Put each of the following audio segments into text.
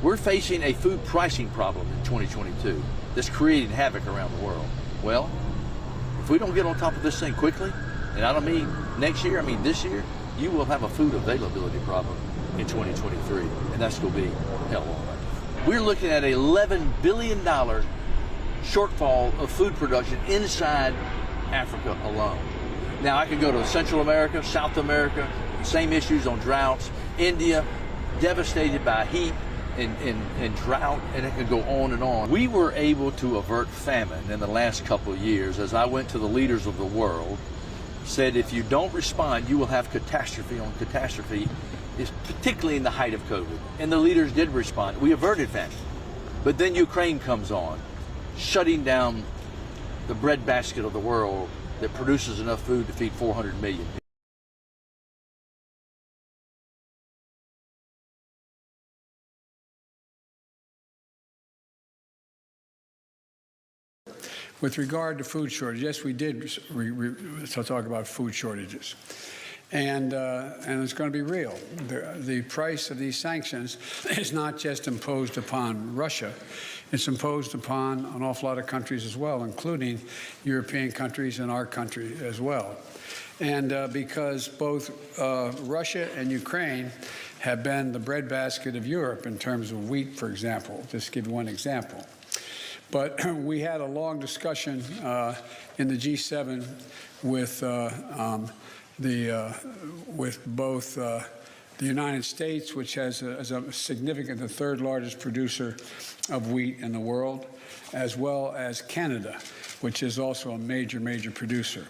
We're facing a food pricing problem in 2022 that's creating havoc around the world. Well, if we don't get on top of this thing quickly, and I don't mean next year, I mean this year, you will have a food availability problem in 2023, and that's going to be hell on earth. We're looking at an $11 billion shortfall of food production inside Africa alone. Now I could go to Central America, South America, same issues on droughts. India, devastated by heat and drought, and it could go on and on. We were able to avert famine in the last couple of years as I went to the leaders of the world, said if you don't respond, you will have catastrophe on catastrophe, is particularly in the height of COVID. And the leaders did respond. We averted famine. But then Ukraine comes on, shutting down the breadbasket of the world that produces enough food to feed 400 million people. With regard to food shortages, yes, we did talk about food shortages. And it's going to be real. The price of these sanctions is not just imposed upon Russia. It's imposed upon an awful lot of countries as well, including European countries and our country as well. And because both Russia and Ukraine have been the breadbasket of Europe in terms of wheat, for example, just to give you one example. But we had a long discussion in the G7 with both the United States, which has a significant, the third largest producer of wheat in the world, as well as Canada, which is also a major, major producer.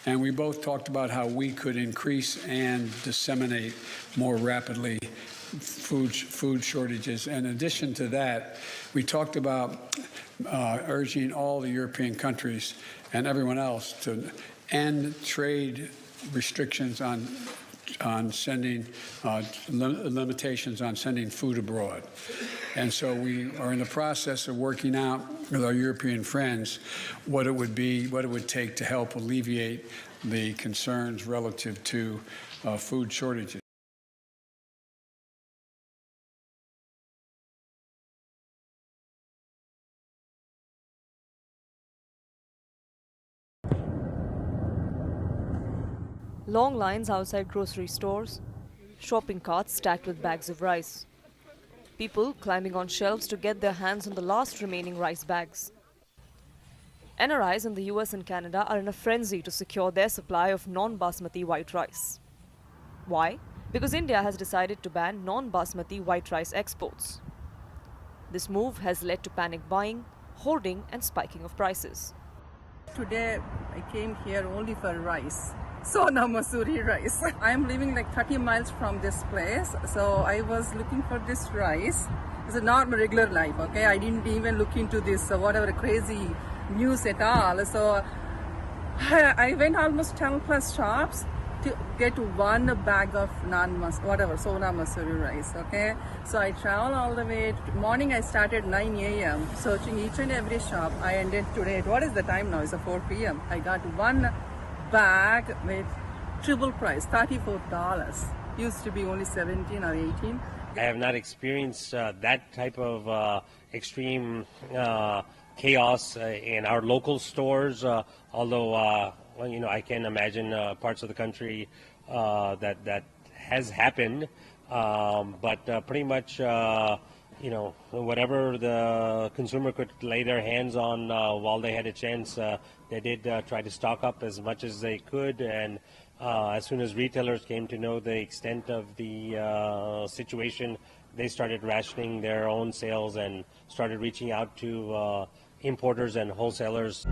And we both talked about how we could increase and disseminate more rapidly food shortages. In addition to that, we talked about urging all the European countries and everyone else to end trade restrictions on sending limitations on sending food abroad. And so we are in the process of working out with our European friends what it would take to help alleviate the concerns relative to food shortages. Long lines outside grocery stores, shopping carts stacked with bags of rice. People climbing on shelves to get their hands on the last remaining rice bags. NRIs in the US and Canada are in a frenzy to secure their supply of non-basmati white rice. Why? Because India has decided to ban non-basmati white rice exports. This move has led to panic buying, hoarding and spiking of prices. Today I came here only for rice. Sona Masuri rice. I am living like 30 miles from this place, so I was looking for this rice. It's a normal, regular life, okay? I didn't even look into this whatever crazy news at all. So I went almost 10 plus shops to get one bag of Sona Masuri rice, okay? So I travel all the way. Morning I started 9 a.m. searching each and every shop. I ended today, what is the time now? It's 4 p.m. I got one bag with triple price, $34. Used to be only 17 or 18. I have not experienced that type of extreme chaos in our local stores, although well, you know, I can imagine parts of the country that has happened, but pretty much you know, whatever the consumer could lay their hands on while they had a chance, they did try to stock up as much as they could. And as soon as retailers came to know the extent of the situation, they started rationing their own sales and started reaching out to importers and wholesalers.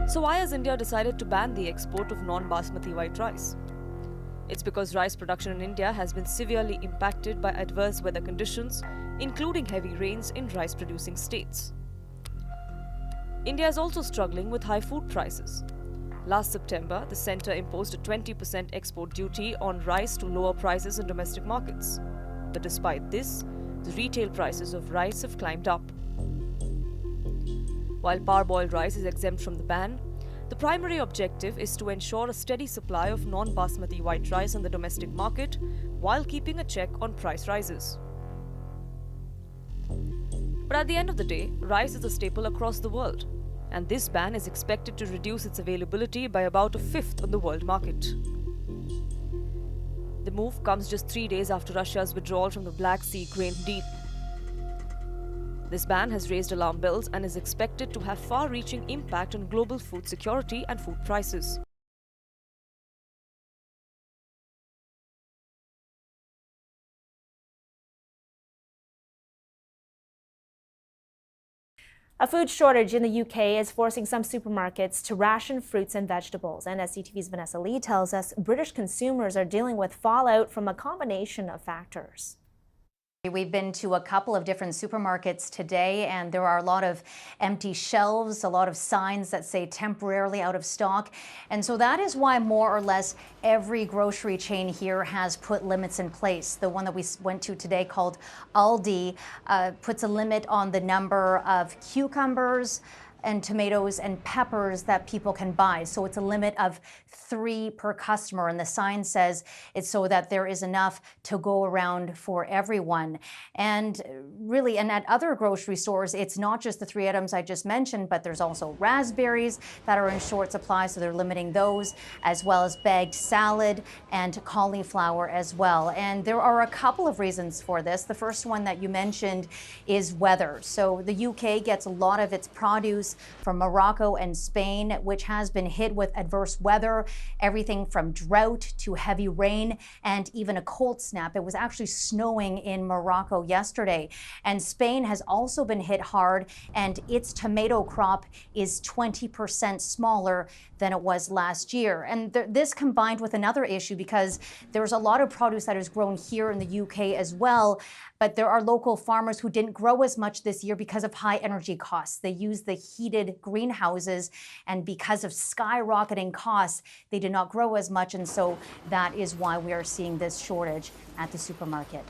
So why has India decided to ban the export of non-basmati white rice? It's because rice production in India has been severely impacted by adverse weather conditions, including heavy rains in rice-producing states. India is also struggling with high food prices. Last September, the centre imposed a 20% export duty on rice to lower prices in domestic markets. But despite this, the retail prices of rice have climbed up. While parboiled rice is exempt from the ban, the primary objective is to ensure a steady supply of non-basmati white rice in the domestic market while keeping a check on price rises. But at the end of the day, rice is a staple across the world, and this ban is expected to reduce its availability by about a fifth on the world market. The move comes just 3 days after Russia's withdrawal from the Black Sea grain deal. This ban has raised alarm bells and is expected to have far-reaching impact on global food security and food prices. A food shortage in the UK is forcing some supermarkets to ration fruits and vegetables. And as CTV's Vanessa Lee tells us, British consumers are dealing with fallout from a combination of factors. We've been to a couple of different supermarkets today, and there are a lot of empty shelves, a lot of signs that say temporarily out of stock. And so that is why more or less every grocery chain here has put limits in place. The one that we went to today, called Aldi, puts a limit on the number of cucumbers and tomatoes and peppers that people can buy. So it's a limit of 3 per customer. And the sign says it's so that there is enough to go around for everyone. And really, and at other grocery stores, it's not just the 3 items I just mentioned, but there's also raspberries that are in short supply, so they're limiting those, as well as bagged salad and cauliflower as well. And there are a couple of reasons for this. The first one that you mentioned is weather. So the UK gets a lot of its produce from Morocco and Spain, which has been hit with adverse weather, everything from drought to heavy rain and even a cold snap. It was actually snowing in Morocco yesterday. And Spain has also been hit hard, and its tomato crop is 20% smaller than it was last year. And this combined with another issue, because there's a lot of produce that is grown here in the UK as well, but there are local farmers who didn't grow as much this year because of high energy costs. They use the heated greenhouses, and because of skyrocketing costs, they did not grow as much, and so that is why we are seeing this shortage at the supermarket.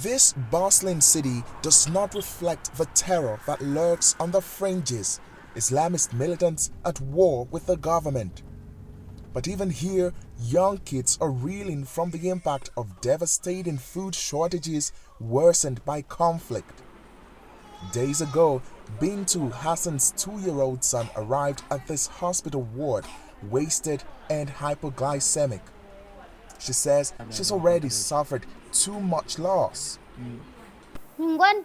This bustling city does not reflect the terror that lurks on the fringes, Islamist militants at war with the government. But even here, young kids are reeling from the impact of devastating food shortages worsened by conflict. Days ago, Bintu Hassan's 2-year-old son arrived at this hospital ward, wasted and hypoglycemic. She says she's already suffered too much loss.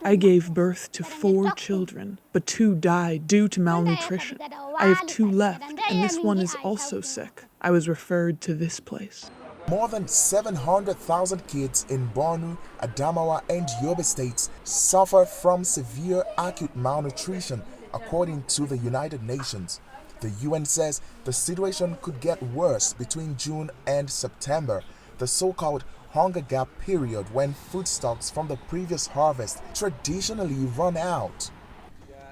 I gave birth to 4 children, but 2 died due to malnutrition. I have 2 left, and this one is also sick. I was referred to this place. More than 700,000 kids in Borno, Adamawa, and Yobe states suffer from severe acute malnutrition, according to the United Nations. The UN says the situation could get worse between June and September, the so-called hunger gap period when foodstuffs from the previous harvest traditionally run out.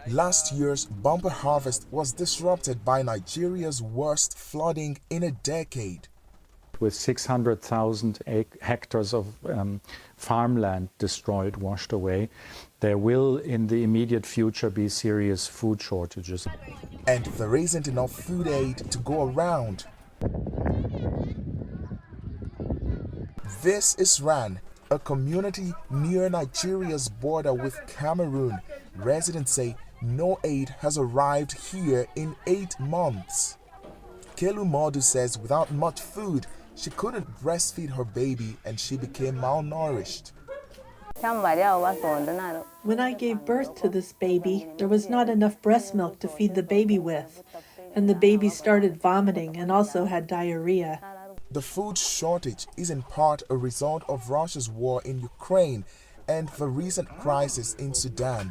Last year's bumper harvest was disrupted by Nigeria's worst flooding in a decade. With 600,000 hectares of farmland destroyed, washed away, there will in the immediate future be serious food shortages. And there isn't enough food aid to go around. This is Ran, a community near Nigeria's border with Cameroon. Residents say no aid has arrived here in 8 months. Kelu Modu says without much food, she couldn't breastfeed her baby and she became malnourished. When I gave birth to this baby, there was not enough breast milk to feed the baby with, and the baby started vomiting and also had diarrhea. The food shortage is in part a result of Russia's war in Ukraine and the recent crisis in Sudan.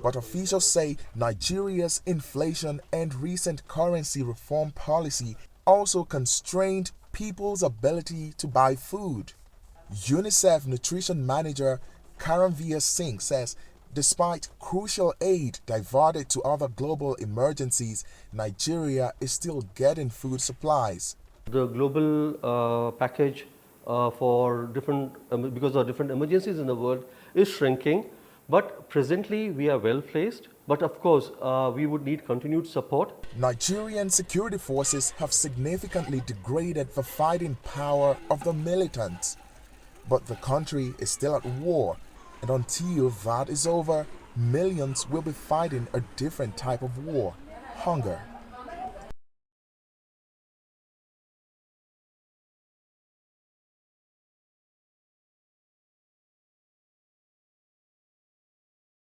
But officials say Nigeria's inflation and recent currency reform policy also constrained people's ability to buy food. UNICEF nutrition manager Karanvir Singh says despite crucial aid diverted to other global emergencies, Nigeria is still getting food supplies. The global package for different, because of different emergencies in the world is shrinking, but presently we are well placed But of course, we would need continued support. Nigerian security forces have significantly degraded the fighting power of the militants. But the country is still at war, and until that is over, millions will be fighting a different type of war: hunger.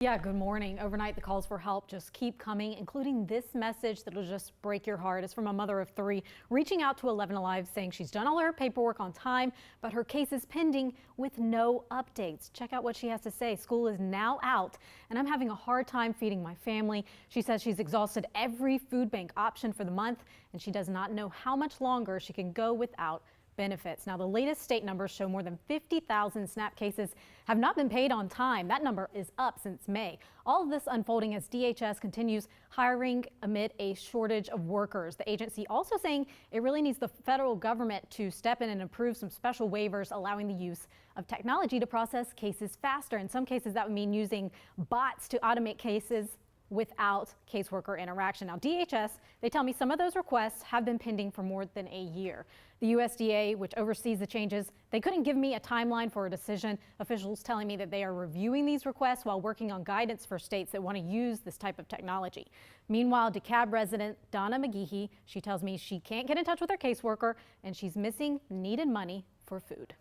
Yeah, good morning. Overnight, the calls for help just keep coming, including this message that'll just break your heart. It's from a mother of 3 reaching out to 11 Alive saying she's done all her paperwork on time, but her case is pending with no updates. Check out what she has to say. School is now out, and I'm having a hard time feeding my family. She says she's exhausted every food bank option for the month, and she does not know how much longer she can go without benefits. Now, the latest state numbers show more than 50,000 SNAP cases have not been paid on time. That number is up since May. All of this unfolding as DHS continues hiring amid a shortage of workers. The agency also saying it really needs the federal government to step in and approve some special waivers allowing the use of technology to process cases faster. In some cases, that would mean using bots to automate cases without caseworker interaction. Now, DHS, they tell me some of those requests have been pending for more than a year. The USDA, which oversees the changes, they couldn't give me a timeline for a decision. Officials telling me that they are reviewing these requests while working on guidance for states that want to use this type of technology. Meanwhile, DeKalb resident Donna McGeehee, she tells me she can't get in touch with her caseworker and she's missing needed money for food.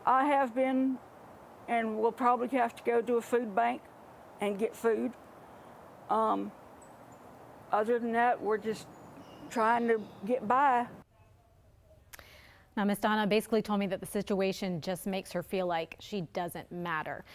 I have been and will probably have to go to a food bank and get food. Other than that, we're just trying to get by. Now, Miss Donna basically told me that the situation just makes her feel like she doesn't matter.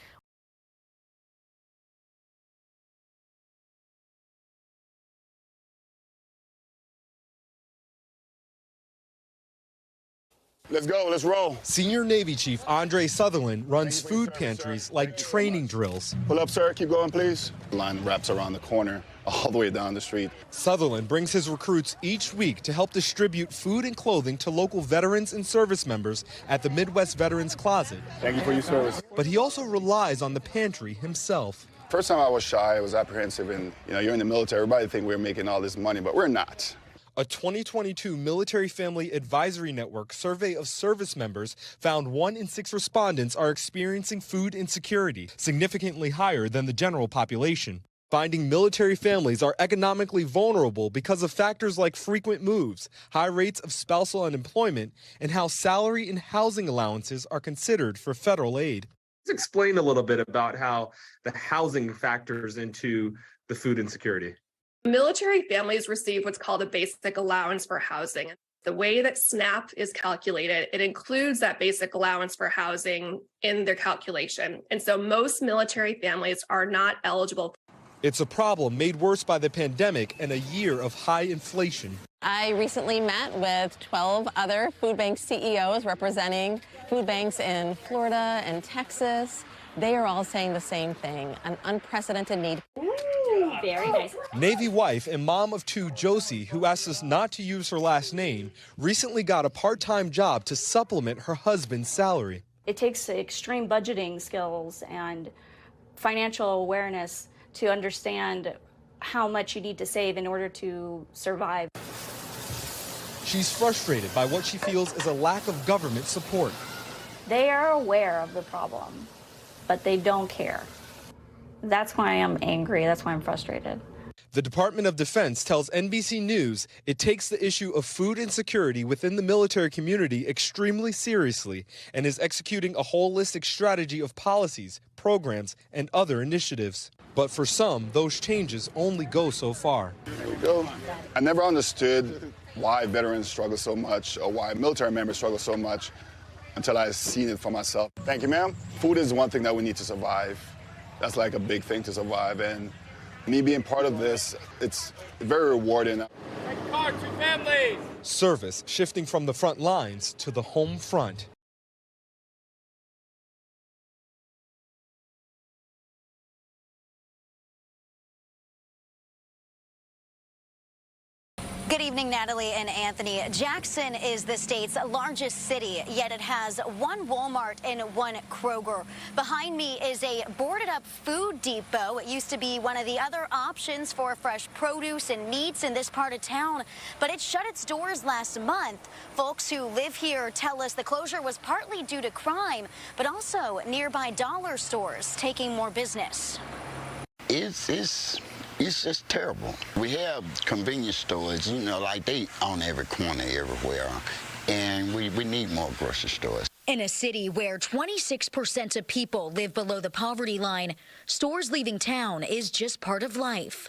Let's go, let's roll. Senior Navy Chief Andre Sutherland runs food pantries like training drills. Pull up, sir, keep going, please. The line wraps around the corner, all the way down the street. Sutherland brings his recruits each week to help distribute food and clothing to local veterans and service members at the Midwest Veterans Closet. Thank you for your service. But he also relies on the pantry himself. First time I was shy, I was apprehensive, and you're in the military, everybody think we're making all this money, but we're not. A 2022 Military Family Advisory Network survey of service members found 1 in 6 respondents are experiencing food insecurity, significantly higher than the general population. Finding military families are economically vulnerable because of factors like frequent moves, high rates of spousal unemployment, and how salary and housing allowances are considered for federal aid. Let's explain a little bit about how the housing factors into the food insecurity. Military families receive what's called a basic allowance for housing. The way that SNAP is calculated, it includes that basic allowance for housing in their calculation. And so most military families are not eligible. It's a problem made worse by the pandemic and a year of high inflation. I recently met with 12 other food bank CEOs representing food banks in Florida and Texas. They are all saying the same thing, an unprecedented need. Ooh, very nice. Navy wife and mom of 2, Josie, who asked us not to use her last name, recently got a part-time job to supplement her husband's salary. It takes extreme budgeting skills and financial awareness to understand how much you need to save in order to survive. She's frustrated by what she feels is a lack of government support. They are aware of the problem, but they don't care. That's why I'm angry. That's why I'm frustrated. The Department of Defense tells NBC News it takes the issue of food insecurity within the military community extremely seriously and is executing a holistic strategy of policies, programs, and other initiatives. But for some, those changes only go so far. There we go. I never understood why veterans struggle so much or why military members struggle so much until I seen it for myself. Thank you, ma'am. Food is one thing that we need to survive. That's like a big thing to survive, and me being part of this, it's very rewarding. Service shifting from the front lines to the home front. Good evening, Natalie and Anthony. Jackson is the state's largest city, yet it has one Walmart and one Kroger. Behind me is a boarded-up food depot. It used to be one of the other options for fresh produce and meats in this part of town, but it shut its doors last month. Folks who live here tell us the closure was partly due to crime, but also nearby dollar stores taking more business. It's just terrible. We have convenience stores, you know, like they on every corner everywhere, and we need more grocery stores. In a city where 26% of people live below the poverty line, stores leaving town is just part of life.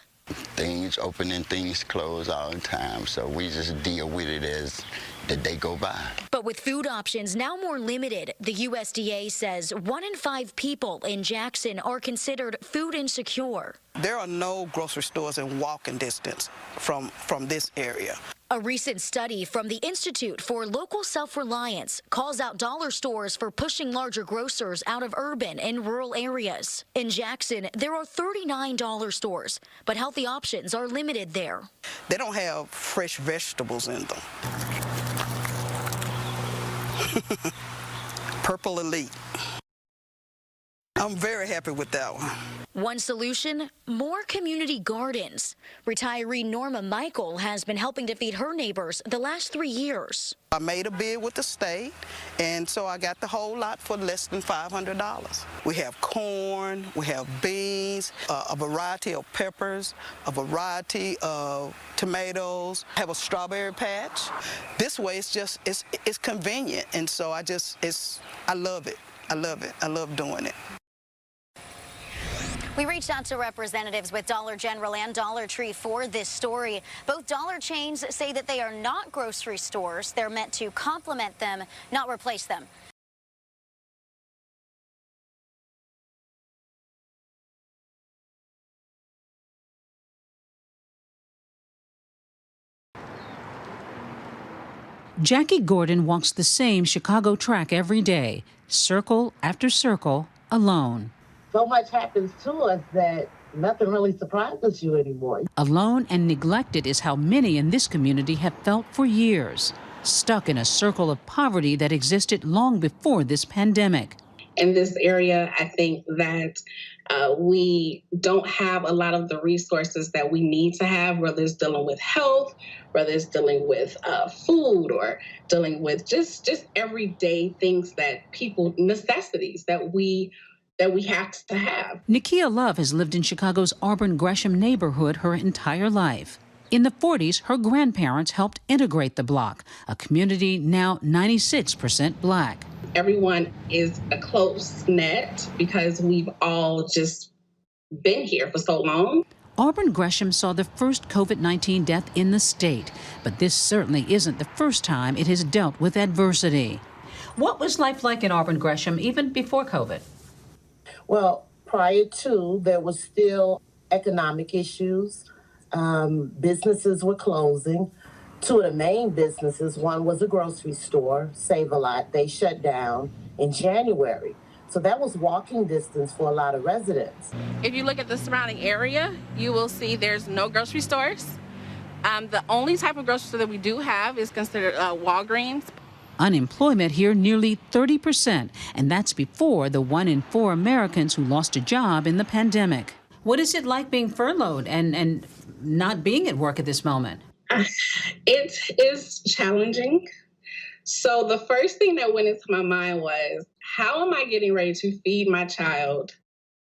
Things open and things close all the time, so we just deal with it as the day go by. But with food options now more limited, the USDA says 1 in 5 people in Jackson are considered food insecure. There are no grocery stores in walking distance from this area. A recent study from the Institute for Local Self-Reliance calls out dollar stores for pushing larger grocers out of urban and rural areas. In Jackson, there are 39 dollar stores, but healthy options are limited there. They don't have fresh vegetables in them. Purple Elite. I'm very happy with that one. One solution, more community gardens. Retiree Norma Michael has been helping to feed her neighbors the last 3 years. I made a bid with the state, and so I got the whole lot for less than $500. We have corn, we have beans, a variety of peppers, a variety of tomatoes, have a strawberry patch. This way it's convenient, and so I love it. I love it. I love doing it. We reached out to representatives with Dollar General and Dollar Tree for this story. Both dollar chains say that they are not grocery stores. They're meant to complement them, not replace them. Jackie Gordon walks the same Chicago track every day, circle after circle, alone. So much happens to us that nothing really surprises you anymore. Alone and neglected is how many in this community have felt for years, stuck in a circle of poverty that existed long before this pandemic. In this area, I think that we don't have a lot of the resources that we need to have, whether it's dealing with health, whether it's dealing with food, or dealing with just everyday things that people, necessities that we have to have. Nikia Love has lived in Chicago's Auburn Gresham neighborhood her entire life. In the 40s, her grandparents helped integrate the block, a community now 96% Black. Everyone is a close net because we've all just been here for so long. Auburn Gresham saw the first COVID-19 death in the state, but this certainly isn't the first time it has dealt with adversity. What was life like in Auburn Gresham even before COVID? Well, prior to, there was still economic issues. Businesses were closing. 2 of the main businesses, one was a grocery store, Save-A-Lot. They shut down in January. So that was walking distance for a lot of residents. If you look at the surrounding area, you will see there's no grocery stores. The only type of grocery store that we do have is considered Walgreens. Unemployment here nearly 30%, and that's before the 1 in 4 Americans who lost a job in the pandemic. What is it like being furloughed and not being at work at this moment? It is challenging. So the first thing that went into my mind was, how am I getting ready to feed my child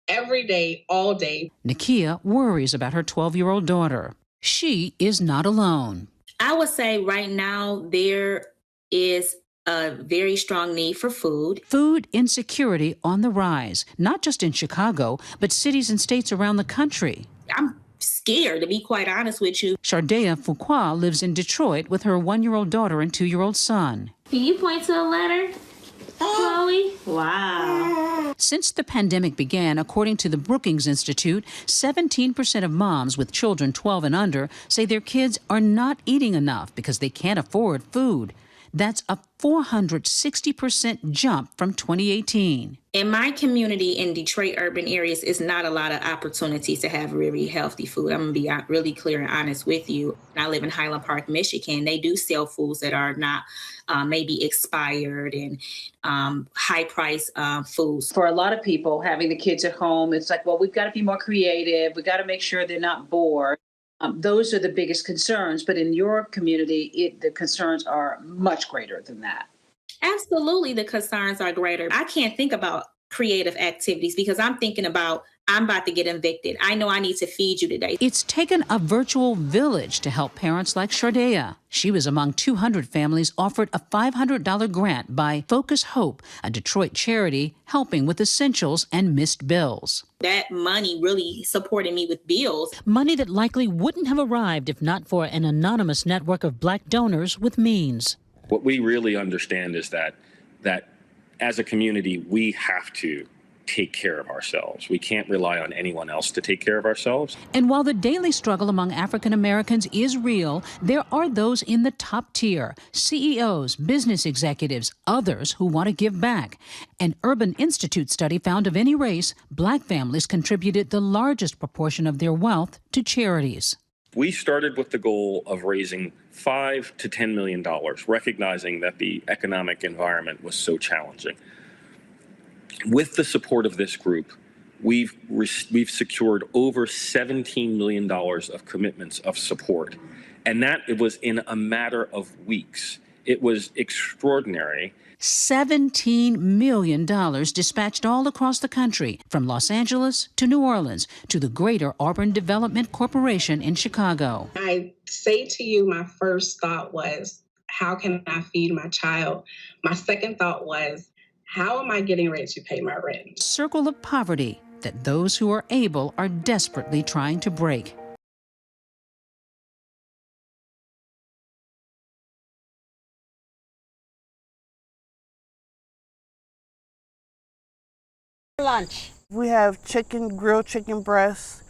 every day, all day? Nikia worries about her 12-year-old daughter. She is not alone. I would say right now there is a very strong need for food. Food insecurity on the rise, not just in Chicago, but cities and states around the country. I'm scared, to be quite honest with you. Shardea Fuqua lives in Detroit with her 1-year-old daughter and 2-year-old son. Can you point to a letter, Chloe? Wow. Since the pandemic began, according to the Brookings Institute, 17% of moms with children 12 and under say their kids are not eating enough because they can't afford food. That's a 460% jump from 2018. In my community in Detroit urban areas, it's not a lot of opportunities to have really healthy food. I'm going to be really clear and honest with you. I live in Highland Park, Michigan. They do sell foods that are not maybe expired and high price foods. For a lot of people, having the kids at home, it's like, well, we've got to be more creative. We've got to make sure they're not bored. Those are the biggest concerns. But in your community, the concerns are much greater than that. Absolutely, the concerns are greater. I can't think about creative activities because I'm thinking about, I'm about to get evicted. I know I need to feed you today. It's taken a virtual village to help parents like Shardea. She was among 200 families offered a $500 grant by Focus Hope, a Detroit charity helping with essentials and missed bills. That money really supported me with bills. Money that likely wouldn't have arrived if not for an anonymous network of Black donors with means. What we really understand is that as a community, we have to take care of ourselves. We can't rely on anyone else to take care of ourselves. And while the daily struggle among African Americans is real, there are those in the top tier, CEOs, business executives, others who want to give back. An Urban Institute study found of any race, Black families contributed the largest proportion of their wealth to charities. We started with the goal of raising $5 to $10 million, recognizing that the economic environment was so challenging. With the support of this group, we've secured over $17 million of commitments of support, and that it was in a matter of weeks. It was extraordinary. $17 million dispatched all across the country, from Los Angeles to New Orleans to the Greater Auburn Development Corporation in Chicago. I say to you, my first thought was, how can I feed my child? My second thought was, how am I getting ready to pay my rent? Circle of poverty that those who are able are desperately trying to break. Lunch. We have grilled chicken breasts,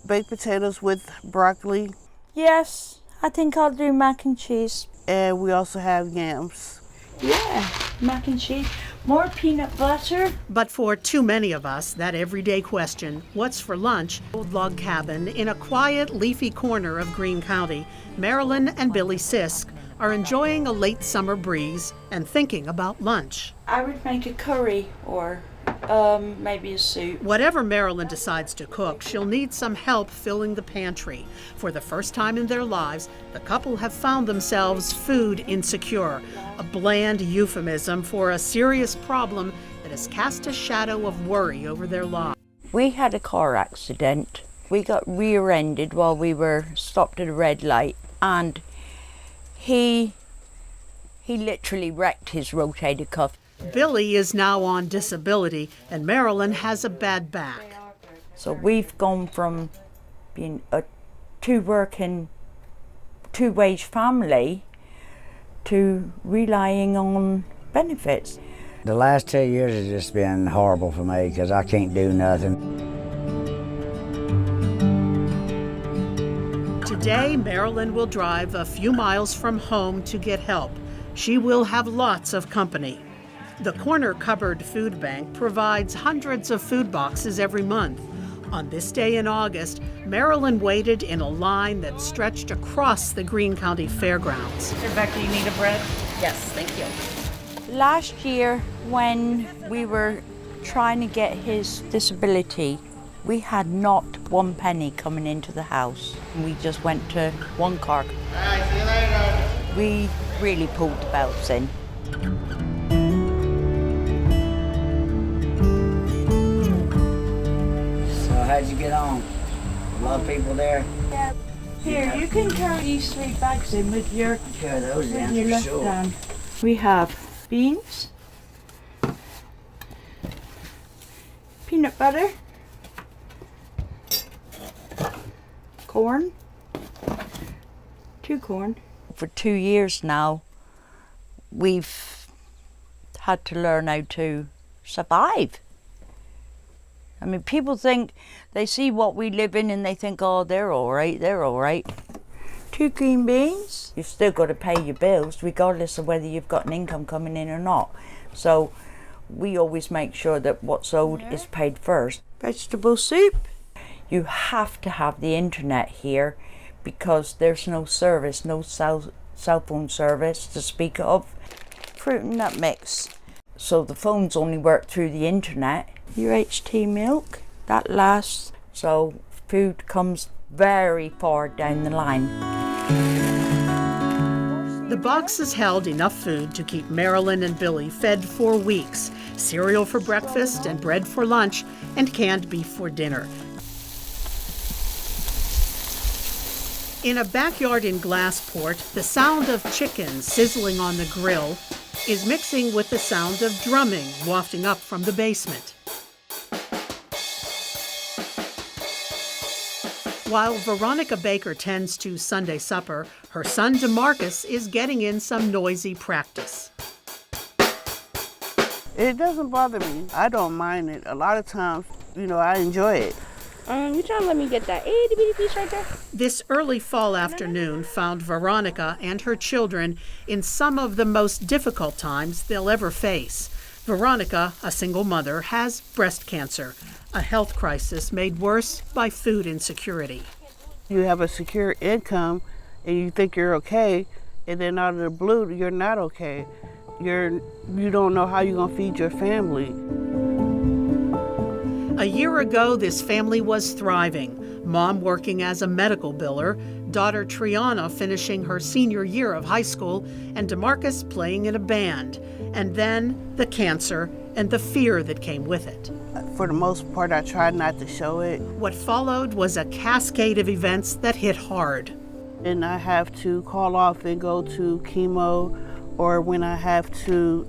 baked potatoes with broccoli. Yes, I think I'll do mac and cheese. And we also have yams. Yeah, mac and cheese. More peanut butter. But for too many of us, that everyday question, what's for lunch? Old log cabin in a quiet, leafy corner of Greene County, Marilyn and Billy Sisk are enjoying a late summer breeze and thinking about lunch. I would make a curry or maybe a soup. Whatever Marilyn decides to cook, she'll need some help filling the pantry. For the first time in their lives, the couple have found themselves food insecure, a bland euphemism for a serious problem that has cast a shadow of worry over their lives. We had a car accident. We got rear-ended while we were stopped at a red light, and he literally wrecked his rotator cuff. Billy is now on disability, and Marilyn has a bad back. So we've gone from being a two-wage family to relying on benefits. The last 2 years has just been horrible for me because I can't do nothing. Today, Marilyn will drive a few miles from home to get help. She will have lots of company. The Corner Cupboard Food Bank provides hundreds of food boxes every month. On this day in August, Marilyn waited in a line that stretched across the Greene County Fairgrounds. Rebecca, you need a bread? Yes, thank you. Last year, when we were trying to get his disability, we had not one penny coming into the house. We just went to one car. All right, see you later. We really pulled the belts in. How'd you get on? A lot of people there? Yeah. Here, you can carry these 3 bags in with your, carry those in, your for left sure. hand. We have beans, peanut butter, corn, 2 corn. For 2 years now, we've had to learn how to survive. I mean, people think, they see what we live in and they think, oh, they're all right. 2 green beans. You've still got to pay your bills regardless of whether you've got an income coming in or not. So we always make sure that what's owed is paid first. Vegetable soup. You have to have the internet here because there's no service, no cell phone service to speak of. Fruit and nut mix. So the phones only work through the internet. UHT milk, that lasts. So food comes very far down the line. The boxes held enough food to keep Marilyn and Billy fed for weeks. Cereal for breakfast and bread for lunch and canned beef for dinner. In a backyard in Glassport, the sound of chicken sizzling on the grill is mixing with the sound of drumming wafting up from the basement. While Veronica Baker tends to Sunday supper, her son DeMarcus is getting in some noisy practice. It doesn't bother me. I don't mind it. A lot of times, I enjoy it. You trying to let me get that itty bitty piece right there? This early fall afternoon found Veronica and her children in some of the most difficult times they'll ever face. Veronica, a single mother, has breast cancer, a health crisis made worse by food insecurity. You have a secure income and you think you're okay, and then out of the blue, you're not okay. You don't know how you're gonna feed your family. A year ago, this family was thriving. Mom working as a medical biller, daughter Triana finishing her senior year of high school, and DeMarcus playing in a band. And then the cancer and the fear that came with it. For the most part, I tried not to show it. What followed was a cascade of events that hit hard. And I have to call off and go to chemo, or when I have to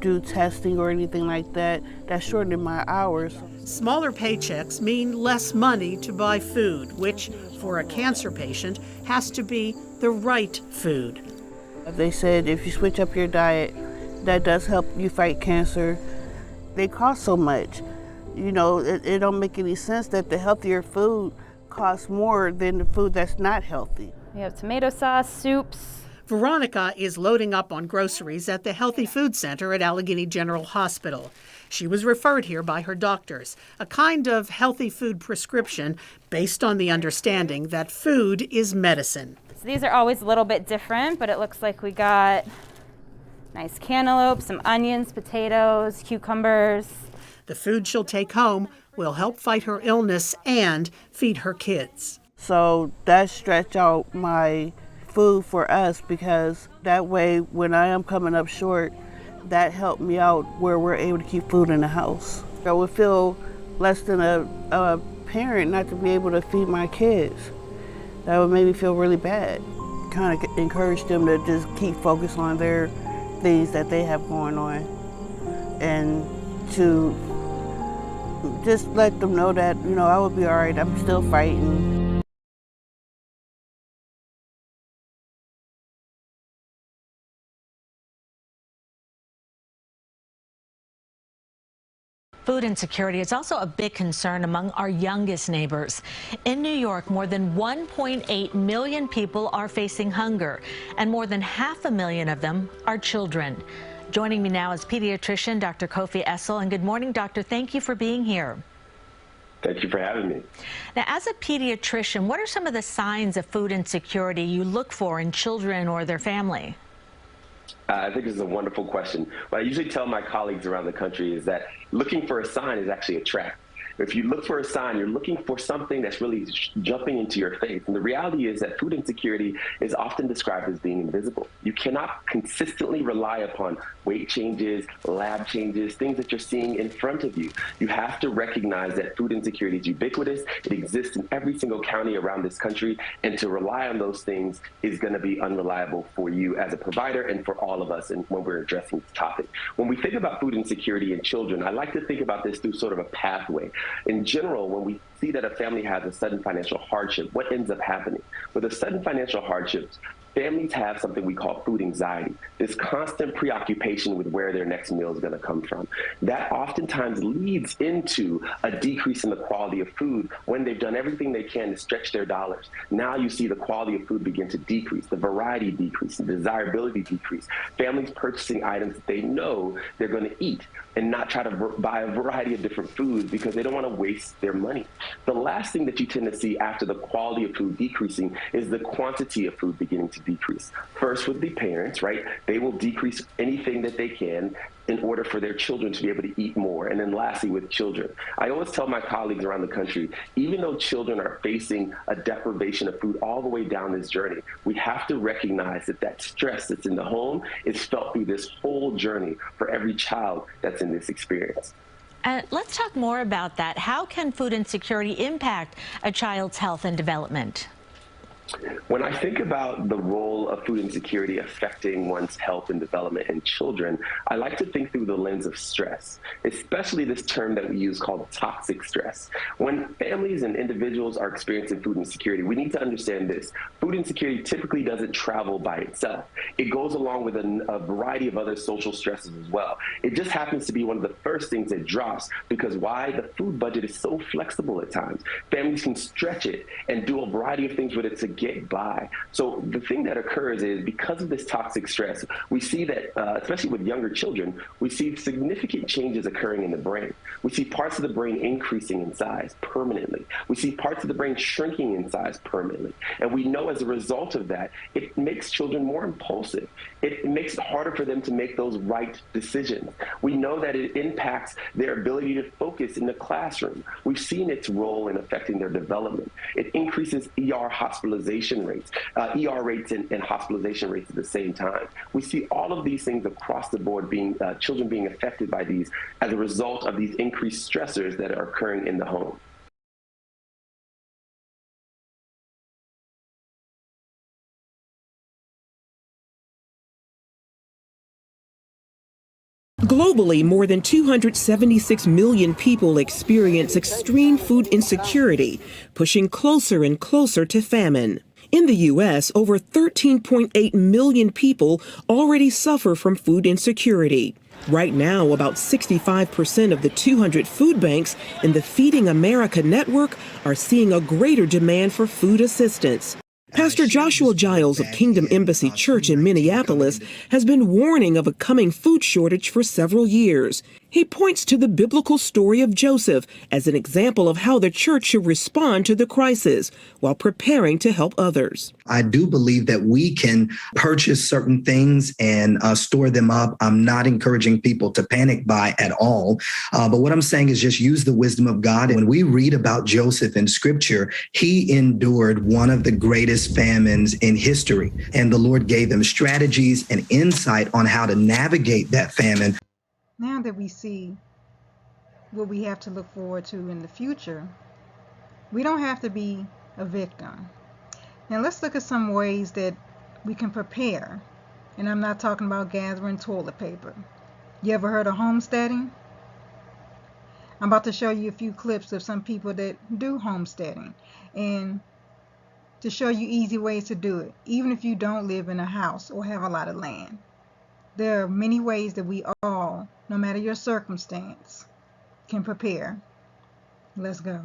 do testing or anything like that, that shortened my hours. Smaller paychecks mean less money to buy food, which, for a cancer patient, has to be the right food. They said if you switch up your diet, that does help you fight cancer. They cost so much. It don't make any sense that the healthier food costs more than the food that's not healthy. We have tomato sauce, soups. Veronica is loading up on groceries at the Healthy Food Center at Allegheny General Hospital. She was referred here by her doctors, a kind of healthy food prescription based on the understanding that food is medicine. So these are always a little bit different, but it looks like we got nice cantaloupe, some onions, potatoes, cucumbers. The food she'll take home will help fight her illness and feed her kids. So that stretched out my food for us, because that way when I am coming up short, that helped me out where we're able to keep food in the house. I would feel less than a parent not to be able to feed my kids. That would make me feel really bad. Kind of encourage them to just keep focused on their things that they have going on, and to just let them know that, I will be all right, I'm still fighting. Food insecurity is also a big concern among our youngest neighbors. In New York, more than 1.8 million people are facing hunger, and more than 500,000 of them are children. Joining me now is pediatrician Dr. Kofi Essel. And good morning, doctor. Thank you for being here. Thank you for having me. Now, as a pediatrician, what are some of the signs of food insecurity you look for in children or their family? I think this is a wonderful question. What I usually tell my colleagues around the country is that looking for a sign is actually a trap. If you look for a sign, you're looking for something that's really jumping into your face. And the reality is that food insecurity is often described as being invisible. You cannot consistently rely upon weight changes, lab changes, things that you're seeing in front of you. You have to recognize that food insecurity is ubiquitous. It exists in every single county around this country. And to rely on those things is going to be unreliable for you as a provider and for all of us when we're addressing this topic. When we think about food insecurity in children, I like to think about this through sort of a pathway. In general, when we see that a family has a sudden financial hardship, what ends up happening? With a sudden financial hardship, families have something we call food anxiety, this constant preoccupation with where their next meal is going to come from. That oftentimes leads into a decrease in the quality of food when they've done everything they can to stretch their dollars. Now you see the quality of food begin to decrease, the variety decrease, the desirability decrease. Families purchasing items that they know they're going to eat and not try to buy a variety of different foods because they don't want to waste their money. The last thing that you tend to see after the quality of food decreasing is the quantity of food beginning to decrease. First with the parents, right? They will decrease anything that they can in order for their children to be able to eat more. And then lastly, with children. I always tell my colleagues around the country, even though children are facing a deprivation of food all the way down this journey, we have to recognize that that stress that's in the home is felt through this whole journey for every child that's in this experience. Let's talk more about that. How can food insecurity impact a child's health and development? When I think about the role of food insecurity affecting one's health and development in children, I like to think through the lens of stress, especially this term that we use called toxic stress. When families and individuals are experiencing food insecurity, we need to understand this. Food insecurity typically doesn't travel by itself. It goes along with a variety of other social stresses as well. It just happens to be one of the first things that drops because why? The food budget is so flexible at times. Families can stretch it and do a variety of things with it to get by. So the thing that occurs is because of this toxic stress, we see that, especially with younger children, we see significant changes occurring in the brain. We see parts of the brain increasing in size permanently. We see parts of the brain shrinking in size permanently. And we know as a result of that, it makes children more impulsive. It makes it harder for them to make those right decisions. We know that it impacts their ability to focus in the classroom. We've seen its role in affecting their development. It increases ER hospitalization rates, ER rates and hospitalization rates at the same time. We see all of these things across the board being, children being affected by these as a result of these increased stressors that are occurring in the home. Globally, more than 276 million people experience extreme food insecurity, pushing closer and closer to famine. In the U.S., over 13.8 million people already suffer from food insecurity. Right now, about 65% of the 200 food banks in the Feeding America network are seeing a greater demand for food assistance. Pastor Joshua Giles of Kingdom Embassy Church in Minneapolis has been warning of a coming food shortage for several years. He points to the biblical story of Joseph as an example of how the church should respond to the crisis while preparing to help others. I do believe that we can purchase certain things and store them up. I'm not encouraging people to panic buy at all. But what I'm saying is just use the wisdom of God. When we read about Joseph in Scripture, he endured one of the greatest famines in history. And the Lord gave him strategies and insight on how to navigate that famine. Now that we see what we have to look forward to in the future, we don't have to be a victim. Now let's look at some ways that we can prepare. And I'm not talking about gathering toilet paper. You ever heard of homesteading? I'm about to show you a few clips of some people that do homesteading and to show you easy ways to do it, even if you don't live in a house or have a lot of land. There are many ways that we all, no matter your circumstance, can prepare. Let's go.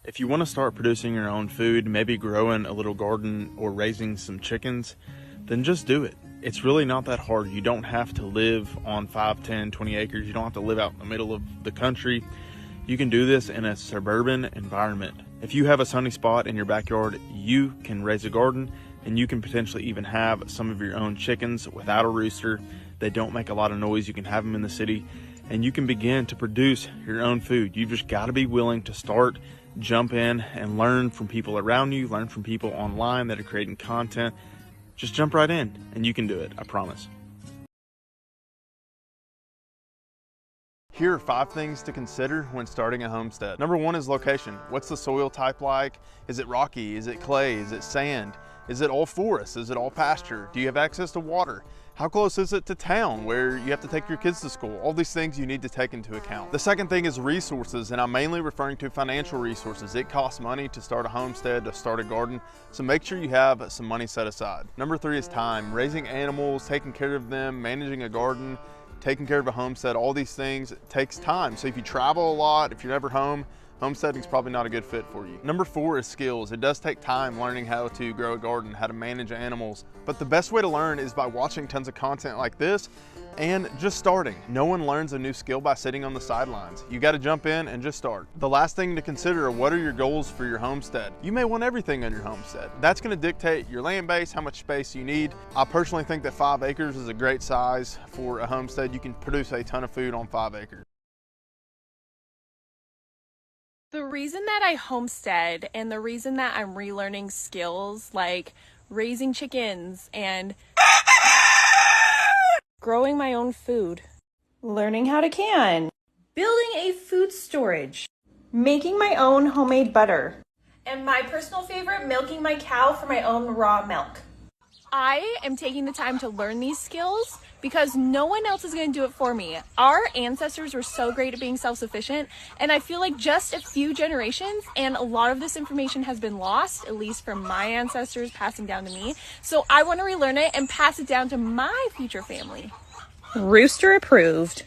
If you want to start producing your own food, maybe growing a little garden or raising some chickens, then just do it. It's really not that hard. You don't have to live on 5, 10, 20 acres. You don't have to live out in the middle of the country. You can do this in a suburban environment. If you have a sunny spot in your backyard, you can raise a garden and you can potentially even have some of your own chickens without a rooster. They don't make a lot of noise. You can have them in the city and you can begin to produce your own food. You've just got to be willing to start, jump in and learn from people around you, learn from people online that are creating content. Just jump right in and you can do it, I promise. Here are 5 things to consider when starting a homestead. Number 1 is location. What's the soil type like? Is it rocky? Is it clay? Is it sand? Is it all forest? Is it all pasture? Do you have access to water? How close is it to town where you have to take your kids to school? All these things you need to take into account. The second thing is resources, and I'm mainly referring to financial resources. It costs money to start a homestead, to start a garden, so make sure you have some money set aside. Number 3 is time. Raising animals, taking care of them, managing a garden, taking care of a homestead, all these things takes time. So if you travel a lot, if you're never home, homesteading is probably not a good fit for you. Number 4 is skills. It does take time learning how to grow a garden, how to manage animals, but the best way to learn is by watching tons of content like this and just starting. No one learns a new skill by sitting on the sidelines. You got to jump in and just start. The last thing to consider are what are your goals for your homestead. You may want everything on your homestead. That's going to dictate your land base, how much space you need. I personally think that 5 acres is a great size for a homestead. You can produce a ton of food on 5 acres. The reason that I homestead and the reason that I'm relearning skills like raising chickens and growing my own food, learning how to can, building a food storage, making my own homemade butter, and my personal favorite, milking my cow for my own raw milk. I am taking the time to learn these skills because no one else is going to do it for me. Our ancestors were so great at being self-sufficient, and I feel like just a few generations and a lot of this information has been lost, at least from my ancestors passing down to me. So I want to relearn it and pass it down to my future family. Rooster approved.